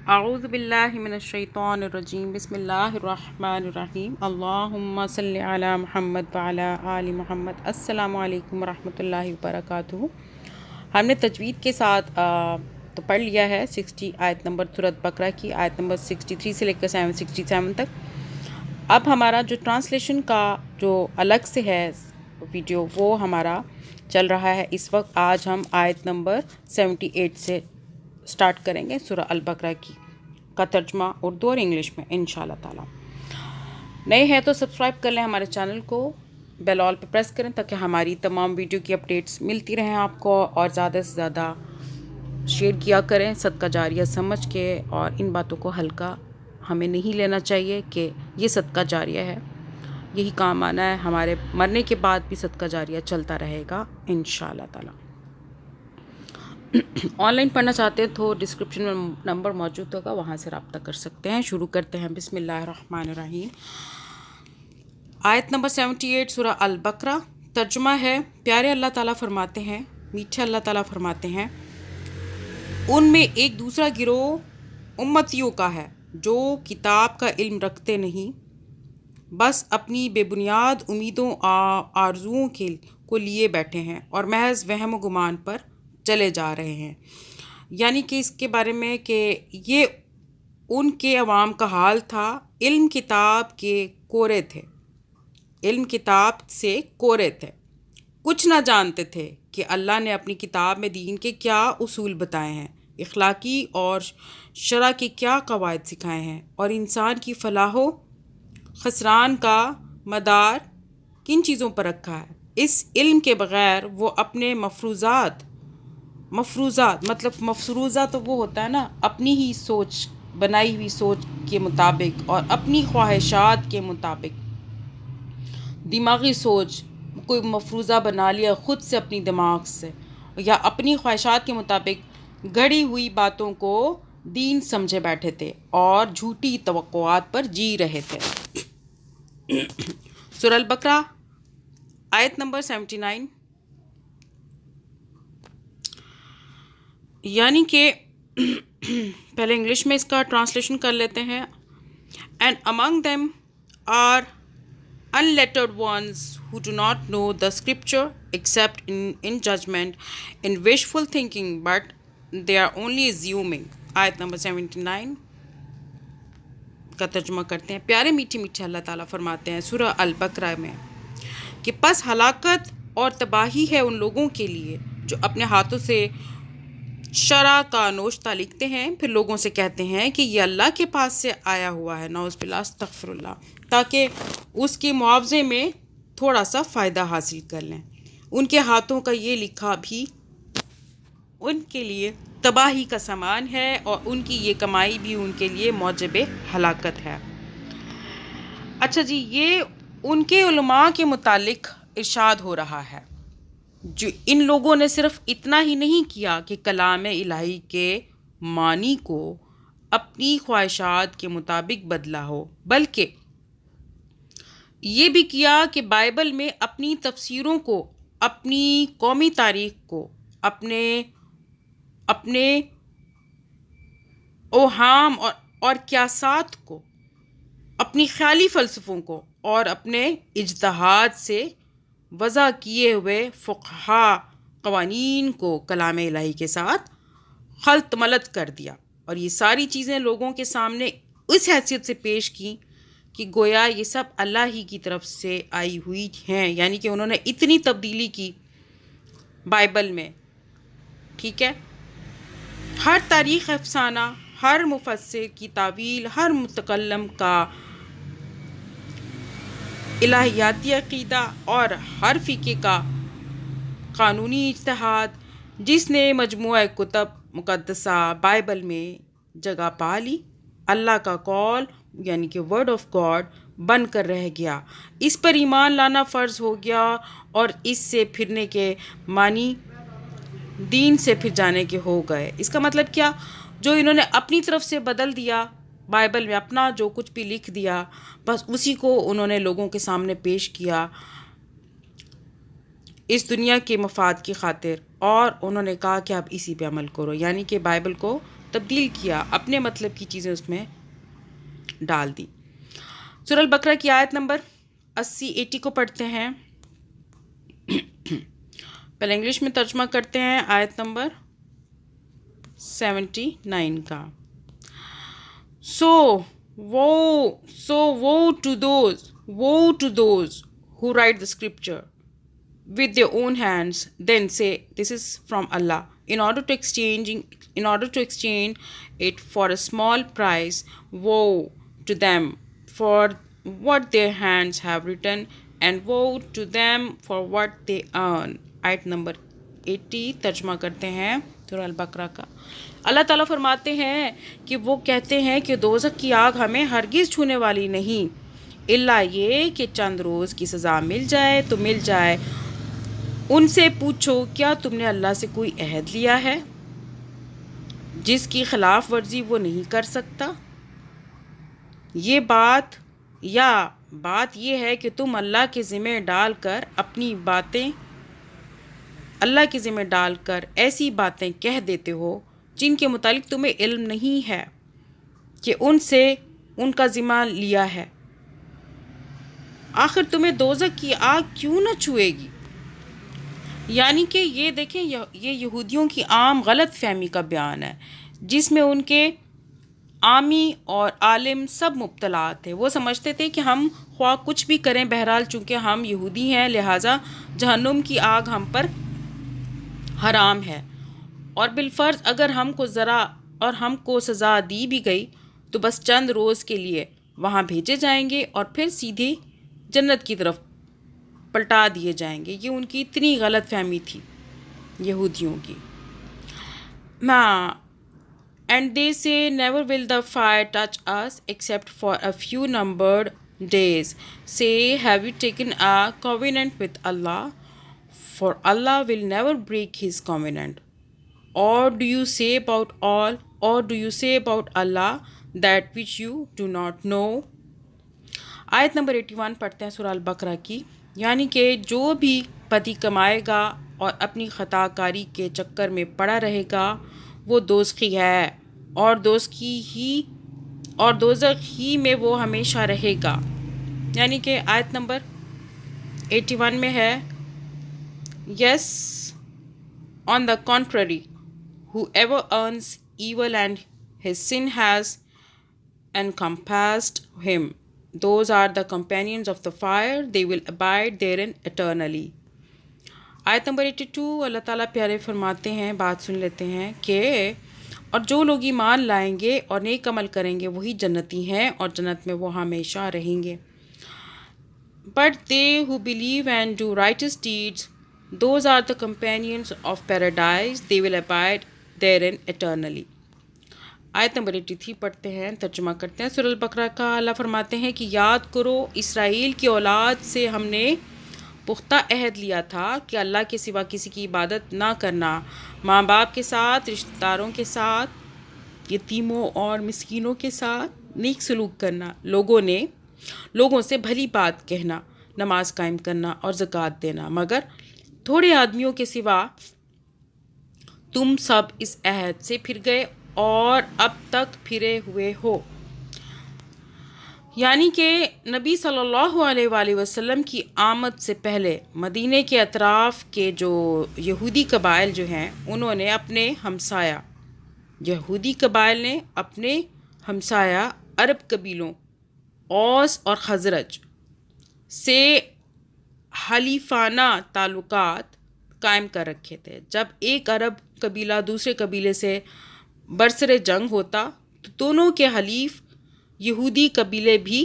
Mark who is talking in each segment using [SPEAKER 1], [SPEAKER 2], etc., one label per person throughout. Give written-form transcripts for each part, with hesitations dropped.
[SPEAKER 1] اعوذ باللہ من الشیطان الرجیم بسم اللہ الرحمن الرحیم اللہم صلی علی محمد وعلی آل محمد۔ السلام علیکم ورحمۃ اللہ وبرکاتہ۔ ہم نے تجوید کے ساتھ تو پڑھ لیا ہے 60 آیت نمبر سورۃ بقرہ کی، آیت نمبر 63 سے لے کر 767 تک۔ اب ہمارا جو ٹرانسلیشن کا جو الگ سے ہے ویڈیو وہ ہمارا چل رہا ہے اس وقت۔ آج ہم آیت نمبر 78 سے سٹارٹ کریں گے سورہ البقرہ کا ترجمہ اردو اور انگلش میں انشاءاللہ تعالی۔ نئے ہیں تو سبسکرائب کر لیں ہمارے چینل کو، بیل آل پہ پریس کریں تاکہ ہماری تمام ویڈیو کی اپڈیٹس ملتی رہیں آپ کو، اور زیادہ سے زیادہ شیئر کیا کریں صدقہ جاریہ سمجھ کے۔ اور ان باتوں کو ہلکا ہمیں نہیں لینا چاہیے کہ یہ صدقہ جاریہ ہے، یہی کام آنا ہے، ہمارے مرنے کے بعد بھی صدقہ جاریہ چلتا رہے گا انشاءاللہ تعالی۔ آن لائن پڑھنا چاہتے ہیں تو ڈسکرپشن میں نمبر موجود ہوگا، وہاں سے رابطہ کر سکتے ہیں۔ شروع کرتے ہیں، بسم اللہ الرحمن الرحیم۔ آیت نمبر 78 سورہ البقرہ، ترجمہ ہے پیارے اللہ تعالیٰ فرماتے ہیں، میٹھے اللہ تعالیٰ فرماتے ہیں، ان میں ایک دوسرا گروہ امتیوں کا ہے جو کتاب کا علم رکھتے نہیں، بس اپنی بے بنیاد امیدوں آرزوؤں کو لیے بیٹھے ہیں اور محض وہم و گمان پر چلے جا رہے ہیں۔ یعنی کہ اس کے بارے میں کہ یہ ان کے عوام کا حال تھا، علم کتاب کے کورے تھے، علم کتاب سے کورے تھے، کچھ نہ جانتے تھے کہ اللہ نے اپنی کتاب میں دین کے کیا اصول بتائے ہیں، اخلاقی اور شرع کے کیا قواعد سکھائے ہیں، اور انسان کی فلاح و خسران کا مدار کن چیزوں پر رکھا ہے۔ اس علم کے بغیر وہ اپنے مفروضات مطلب مفروضہ تو وہ ہوتا ہے نا، اپنی ہی سوچ، بنائی ہوئی سوچ کے مطابق اور اپنی خواہشات کے مطابق دماغی سوچ، کوئی مفروضہ بنا لیا خود سے اپنی دماغ سے، یا اپنی خواہشات کے مطابق گڑھی ہوئی باتوں کو دین سمجھے بیٹھے تھے اور جھوٹی توقعات پر جی رہے تھے۔ سورہ البقرہ آیت نمبر 79، یعنی کہ پہلے انگلش میں اس کا ٹرانسلیشن کر لیتے ہیں۔ And among them are unlettered ones who do not know the scripture except in judgment, in wishful thinking, but they are only assuming۔ آیت نمبر 79 کا ترجمہ کرتے ہیں۔ پیارے میٹھے میٹھے اللہ تعالیٰ فرماتے ہیں سورہ البقرہ میں کہ پس ہلاکت اور تباہی ہے ان لوگوں کے لیے جو اپنے ہاتھوں سے شرع کا نوشتہ لکھتے ہیں، پھر لوگوں سے کہتے ہیں کہ یہ اللہ کے پاس سے آیا ہوا ہے، نعوذ باللہ استغفر اللہ، تاکہ اس کے معاوضے میں تھوڑا سا فائدہ حاصل کر لیں۔ ان کے ہاتھوں کا یہ لکھا بھی ان کے لیے تباہی کا سامان ہے، اور ان کی یہ کمائی بھی ان کے لیے موجب ہلاکت ہے۔ اچھا جی، یہ ان کے علماء کے متعلق ارشاد ہو رہا ہے، جو ان لوگوں نے صرف اتنا ہی نہیں کیا کہ کلام الہی کے معنی کو اپنی خواہشات کے مطابق بدلا ہو، بلکہ یہ بھی کیا کہ بائبل میں اپنی تفسیروں کو، اپنی قومی تاریخ کو، اپنے اوہام اور قیاسات کو، اپنی خیالی فلسفوں کو اور اپنے اجتہاد سے وضع کیے ہوئے فقہا قوانین کو کلام الہی کے ساتھ خلط ملط کر دیا، اور یہ ساری چیزیں لوگوں کے سامنے اس حیثیت سے پیش کی کہ گویا یہ سب اللہ ہی کی طرف سے آئی ہوئی ہیں۔ یعنی کہ انہوں نے اتنی تبدیلی کی بائبل میں، ٹھیک ہے، ہر تاریخ افسانہ، ہر مفسر کی تعویل، ہر متکلم کا الہیاتی عقیدہ، اور ہر فقہ کا قانونی اجتہاد، جس نے مجموعہ کتب مقدسہ بائبل میں جگہ پا لی، اللہ کا قول یعنی کہ ورڈ آف گاڈ بن کر رہ گیا۔ اس پر ایمان لانا فرض ہو گیا، اور اس سے پھرنے کے معنی دین سے پھر جانے کے ہو گئے۔ اس کا مطلب کیا؟ جو انہوں نے اپنی طرف سے بدل دیا بائبل میں، اپنا جو کچھ بھی لکھ دیا، بس اسی کو انہوں نے لوگوں کے سامنے پیش کیا اس دنیا کے مفاد کی خاطر، اور انہوں نے کہا کہ آپ اسی پہ عمل کرو، یعنی کہ بائبل کو تبدیل کیا، اپنے مطلب کی چیزیں اس میں ڈال دی۔ سورہ البقرہ کی آیت نمبر 80 کو پڑھتے ہیں، پہلے انگلش میں ترجمہ کرتے ہیں آیت نمبر 79 کا۔ So woe to those who write the scripture with their own hands, then say, this is from Allah, in order to exchange it for a small price. Woe to them for what their hands have written, and woe to them for what they earn. آیت number 80 ترجمہ کرتے ہیں سورہ البقرہ کا۔ اللہ تعالیٰ فرماتے ہیں کہ وہ کہتے ہیں کہ دوزخ کی آگ ہمیں ہرگز چھونے والی نہیں، الا یہ کہ چند روز کی سزا مل جائے تو مل جائے۔ ان سے پوچھو، کیا تم نے اللہ سے کوئی عہد لیا ہے جس کی خلاف ورزی وہ نہیں کر سکتا؟ بات یہ ہے کہ تم اللہ کے ذمہ ڈال کر ایسی باتیں کہہ دیتے ہو جن کے متعلق تمہیں علم نہیں ہے کہ ان سے ان کا ذمہ لیا ہے۔ آخر تمہیں دوزخ کی آگ کیوں نہ چھوئے گی؟ یعنی کہ یہ دیکھیں، یہ یہودیوں کی عام غلط فہمی کا بیان ہے، جس میں ان کے عامی اور عالم سب مبتلا تھے۔ وہ سمجھتے تھے کہ ہم خواہ کچھ بھی کریں، بہرحال چونکہ ہم یہودی ہیں لہٰذا جہنم کی آگ ہم پر حرام ہے، اور بالفرض اگر ہم کو سزا دی بھی گئی تو بس چند روز کے لیے وہاں بھیجے جائیں گے اور پھر سیدھے جنت کی طرف پلٹا دیے جائیں گے۔ یہ ان کی اتنی غلط فہمی تھی یہودیوں کی۔ And they say, never will the fire touch us except for a few numbered days. Say, have you taken a covenant with Allah? For Allah will never break his covenant. Or do you say about Allah that which you do not know? آیت number 81 پڑھتے ہیں سورہ البقرہ کی، یعنی کہ جو بھی بدی کمائے گا اور اپنی خطا کاری کے چکر میں پڑا رہے گا وہ دوزخی ہے، اور دوزخ ہی میں وہ ہمیشہ رہے گا۔ یعنی کہ آیت نمبر 81 میں ہے، Yes, on the contrary, whoever earns evil and his sin has encompassed him, those are the companions of the fire, they will abide therein eternally. آیت نمبر 82 اللہ تعالیٰ پیارے فرماتے ہیں، بات سن لیتے ہیں کہ اور جو لوگ ایمان لائیں گے اور نیک عمل کریں گے وہی جنتی ہیں اور جنت میں وہ ہمیشہ رہیں گے۔ But they who believe and do righteous deeds, those are the companions of paradise, they will abide therein eternally. آیت نمبر 83 پڑھتے ہیں، ترجمہ کرتے ہیں سورہ البقرہ کا۔ اللہ فرماتے ہیں کہ یاد کرو اسرائیل کی اولاد سے ہم نے پختہ عہد لیا تھا کہ اللہ کے سوا کسی کی عبادت نہ کرنا، ماں باپ کے ساتھ، رشتہ داروں کے ساتھ، یتیموں اور مسکینوں کے ساتھ نیک سلوک کرنا، لوگوں سے بھلی بات کہنا، نماز قائم کرنا اور زکوٰۃ دینا، مگر تھوڑے آدمیوں کے سوا تم سب اس عہد سے پھر گئے اور اب تک پھرے ہوئے ہو۔ یعنی کہ نبی صلی اللہ علیہ وآلہ وسلم کی آمد سے پہلے مدینہ کے اطراف کے جو یہودی قبائل جو ہیں انہوں نے اپنے ہمسایہ عرب قبیلوں اوس اور خزرج سے حلیفانہ تعلقات قائم کر رکھے تھے۔ جب ایک عرب قبیلہ دوسرے قبیلے سے برسر جنگ ہوتا تو دونوں کے حلیف یہودی قبیلے بھی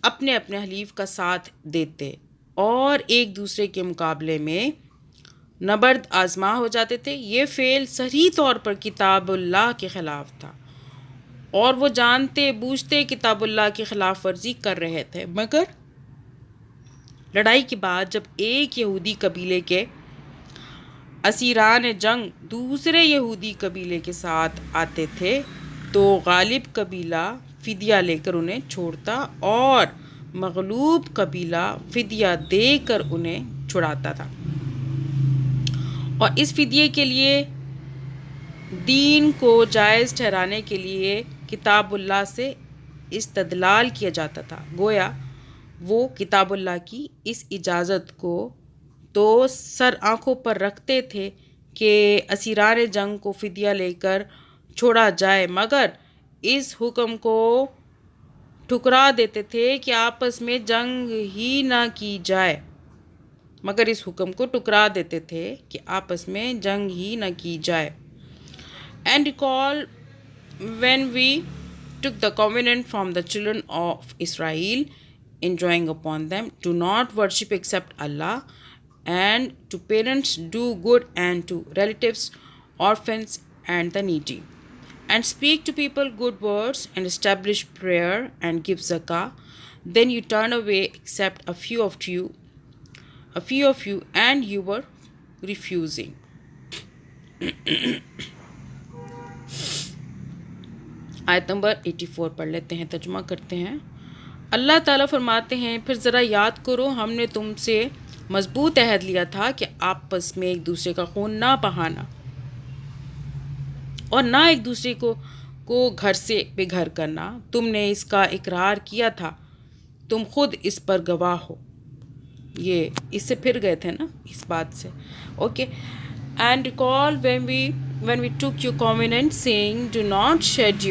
[SPEAKER 1] اپنے حلیف کا ساتھ دیتے اور ایک دوسرے کے مقابلے میں نبرد آزما ہو جاتے تھے۔ یہ فعل صریح طور پر کتاب اللہ کے خلاف تھا اور وہ جانتے بوجھتے کتاب اللہ کی خلاف ورزی کر رہے تھے، مگر لڑائی کے بعد جب ایک یہودی قبیلے کے اسیران جنگ دوسرے یہودی قبیلے کے ساتھ آتے تھے تو غالب قبیلہ فدیہ لے کر انہیں چھوڑتا اور مغلوب قبیلہ فدیہ دے کر انہیں چھڑاتا تھا، اور اس فدیے کے لیے دین کو جائز ٹھہرانے کے لیے کتاب اللہ سے استدلال کیا جاتا تھا، گویا وہ کتاب اللہ کی اس اجازت کو تو سر آنکھوں پر رکھتے تھے کہ اسیران جنگ کو فدیہ لے کر چھوڑا جائے، مگر اس حکم کو ٹھکرا دیتے تھے کہ آپس میں جنگ ہی نہ کی جائے And recall when we took the covenant from the children of Israel, enjoining upon them, do not worship except Allah, and to parents do good, and to relatives, orphans, and the needy, and speak to people good words, and establish prayer, and give zakah. Then you turn away except a few of you, and you were refusing. آیت number 84 پڑھ لیتے ہیں، ترجمہ کرتے ہیں۔ اللہ تعالیٰ فرماتے ہیں، پھر ذرا یاد کرو، ہم نے تم سے مضبوط عہد لیا تھا کہ آپس میں ایک دوسرے کا خون نہ بہانا اور نہ ایک دوسرے کو گھر سے بے گھر کرنا۔ تم نے اس کا اقرار کیا تھا، تم خود اس پر گواہ ہو۔ یہ اس سے پھر گئے تھے نا اس بات سے، okay. And recall when we took your covenant, saying, do not shed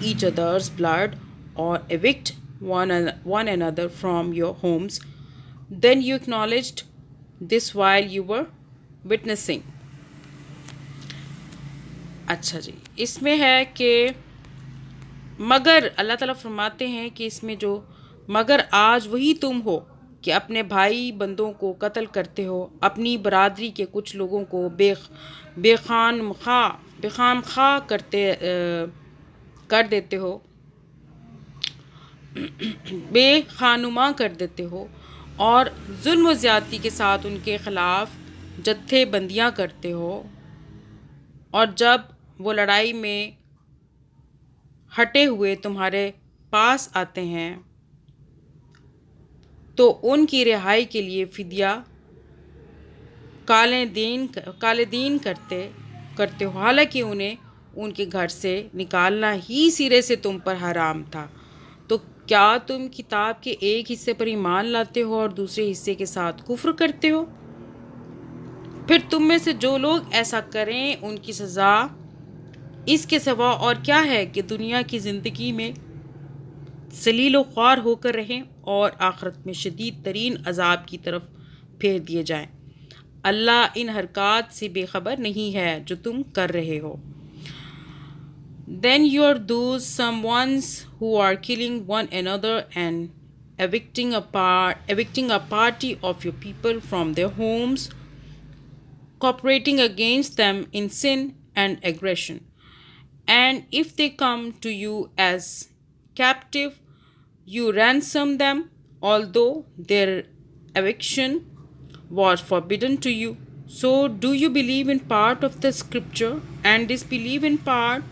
[SPEAKER 1] each other's blood or evict one another from your homes. Then you acknowledged this while you were witnessing. اچھا جی، اس میں ہے کہ مگر اللہ تعالیٰ فرماتے ہیں کہ اس میں جو مگر آج وہی تم ہو کہ اپنے بھائی بندوں کو قتل کرتے ہو، اپنی برادری کے کچھ لوگوں کو بے خانخواہ کر دیتے ہو، بے خانما کر دیتے ہو، اور ظلم و زیادتی کے ساتھ ان کے خلاف جتھے بندیاں کرتے ہو، اور جب وہ لڑائی میں ہٹے ہوئے تمہارے پاس آتے ہیں تو ان کی رہائی کے لیے فدیہ کالے دین کرتے ہو، حالانکہ انہیں ان کے گھر سے نکالنا ہی سرے سے تم پر حرام تھا۔ تو کیا تم کتاب کے ایک حصے پر ایمان لاتے ہو اور دوسرے حصے کے ساتھ کفر کرتے ہو؟ پھر تم میں سے جو لوگ ایسا کریں ان کی سزا اس کے سوا اور کیا ہے کہ دنیا کی زندگی میں ذلیل و خوار ہو کر رہیں اور آخرت میں شدید ترین عذاب کی طرف پھیر دیے جائیں۔ اللہ ان حرکات سے بے خبر نہیں ہے جو تم کر رہے ہو۔ Then you are those some ones who are killing one another and evicting a party of your people from their homes, cooperating against them in sin and aggression. And if they come to you as captive, you ransom them, although their eviction was forbidden to you. So do you believe in part of the scripture and disbelieve in part?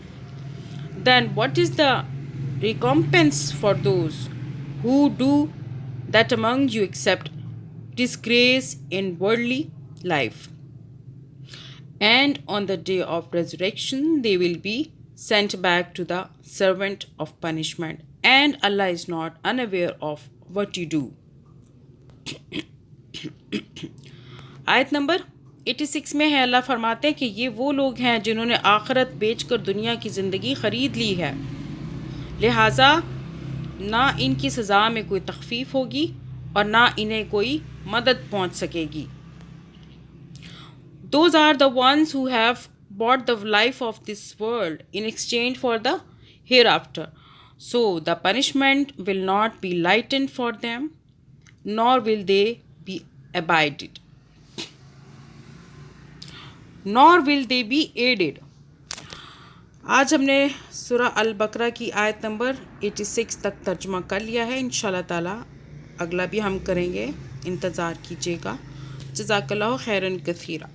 [SPEAKER 1] Then what is the recompense for those who do that among you except disgrace in worldly life? And on the day of resurrection they will be sent back to the servant of punishment, and Allah is not unaware of what you do. آیت number 86 میں ہے، اللہ فرماتے ہیں کہ یہ وہ لوگ ہیں جنہوں نے آخرت بیچ کر دنیا کی زندگی خرید لی ہے، لہٰذا نہ ان کی سزا میں کوئی تخفیف ہوگی اور نہ انہیں کوئی مدد پہنچ سکے گی۔ Those are the ones who have bought the life of this world in exchange for the hereafter. So the punishment will not be lightened for them, nor will they be abated, nor will they be aided. آج ہم نے سورہ البقرہ کی آیت number 86 تک ترجمہ کر لیا ہے، انشاءاللہ تعالی اگلا بھی ہم کریں گے، انتظار کیجیے گا۔ جزاک اللہ خیراً کثیرا۔